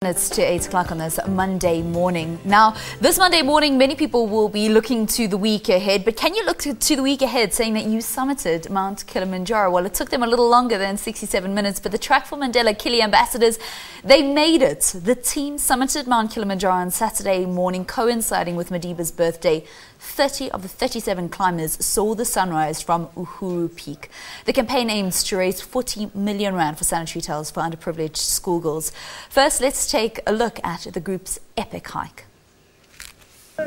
It's to 8 o'clock on this Monday morning. Now, this Monday morning, many people will be looking to the week ahead. But can you look to the week ahead saying that you summited Mount Kilimanjaro? Well, it took them a little longer than 67 minutes, but the Trek4Mandela Kili ambassadors, they made it. The team summited Mount Kilimanjaro on Saturday morning, coinciding with Madiba's birthday. 30 of the 37 climbers saw the sunrise from Uhuru Peak. The campaign aims to raise 40 million rand for sanitary towels for underprivileged schoolgirls. First, let's take a look at the group's epic hike. The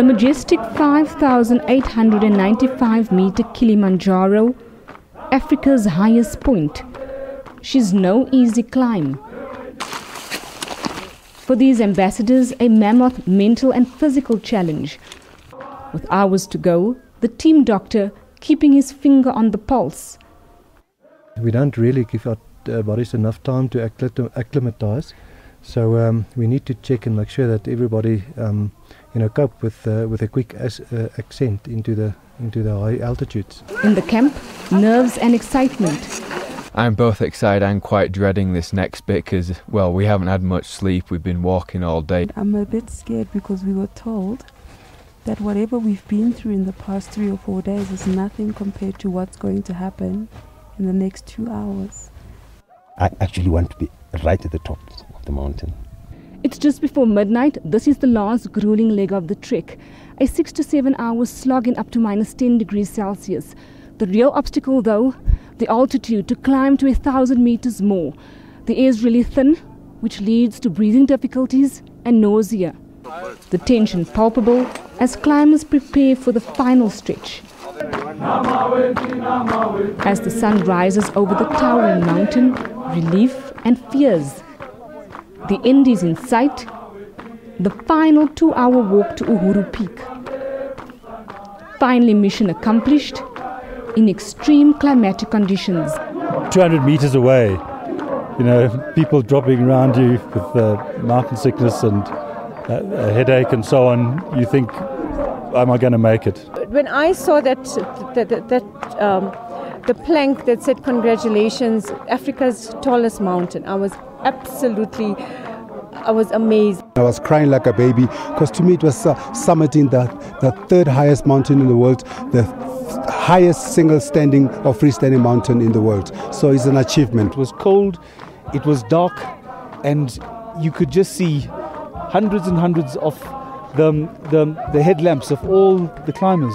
majestic 5,895-meter Kilimanjaro, Africa's highest point. She's no easy climb. For these ambassadors, a mammoth mental and physical challenge. With hours to go, the team doctor keeping his finger on the pulse. We don't really give our bodies enough time to acclimatize, so we need to check and make sure that everybody, cope with a quick ascent into the high altitudes. In the camp, nerves and excitement. I'm both excited and quite dreading this next bit because, well, we haven't had much sleep. We've been walking all day. I'm a bit scared because we were told that whatever we've been through in the past 3 or 4 days is nothing compared to what's going to happen in the next 2 hours. I actually want to be right at the top of the mountain. It's just before midnight. This is the last grueling leg of the trek. A 6 to 7 hour slog in up to -10 degrees Celsius. The real obstacle, though, the altitude to climb to 1,000 meters more. The air is really thin, which leads to breathing difficulties and nausea. The tension palpable as climbers prepare for the final stretch. As the sun rises over the towering mountain, relief and fears. The end is in sight, the final 2-hour walk to Uhuru Peak. Finally, mission accomplished in extreme climatic conditions. 200 meters away, people dropping around you with mountain sickness and a headache and so on. You think, am I going to make it? When I saw the plank that said congratulations, Africa's tallest mountain, I was amazed. I was crying like a baby because to me it was summiting the third highest mountain in the world, the highest single standing or freestanding mountain in the world. So it's an achievement. It was cold, it was dark, and you could just see hundreds and hundreds of the headlamps of all the climbers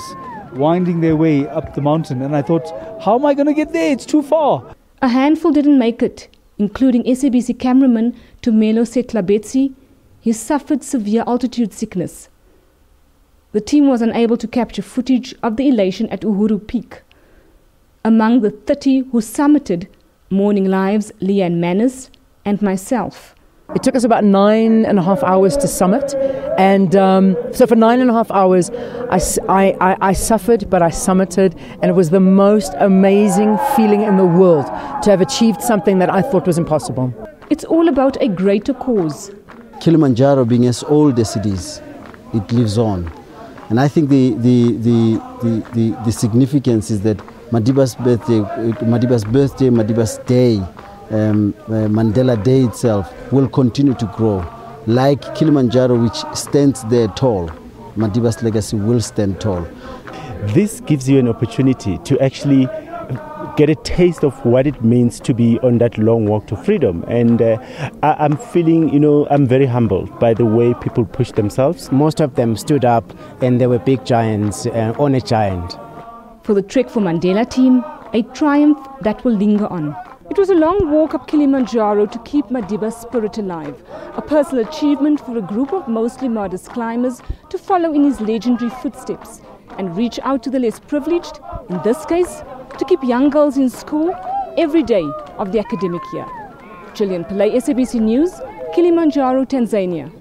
winding their way up the mountain. And I thought, how am I going to get there? It's too far. A handful didn't make it, including SABC cameraman Tumelo Setlabetsi. He suffered severe altitude sickness. The team was unable to capture footage of the elation at Uhuru Peak. Among the 30 who summited, Morning Live's Leanne Manus and myself. It took us about 9.5 hours to summit, and so for 9.5 hours I suffered, but I summited, and it was the most amazing feeling in the world to have achieved something that I thought was impossible. It's all about a greater cause. Kilimanjaro being as old as it is, it lives on. And I think the significance is that Madiba's birthday, Madiba's day, Mandela Day itself will continue to grow. Like Kilimanjaro, which stands there tall, Madiba's legacy will stand tall. This gives you an opportunity to actually get a taste of what it means to be on that long walk to freedom. And I'm feeling, I'm very humbled by the way people push themselves. Most of them stood up and they were big giants on a giant. For the Trek4Mandela team, a triumph that will linger on. It was a long walk up Kilimanjaro to keep Madiba's spirit alive. A personal achievement for a group of mostly modest climbers to follow in his legendary footsteps and reach out to the less privileged, in this case, to keep young girls in school every day of the academic year. Gillian Pillay, SABC News, Kilimanjaro, Tanzania.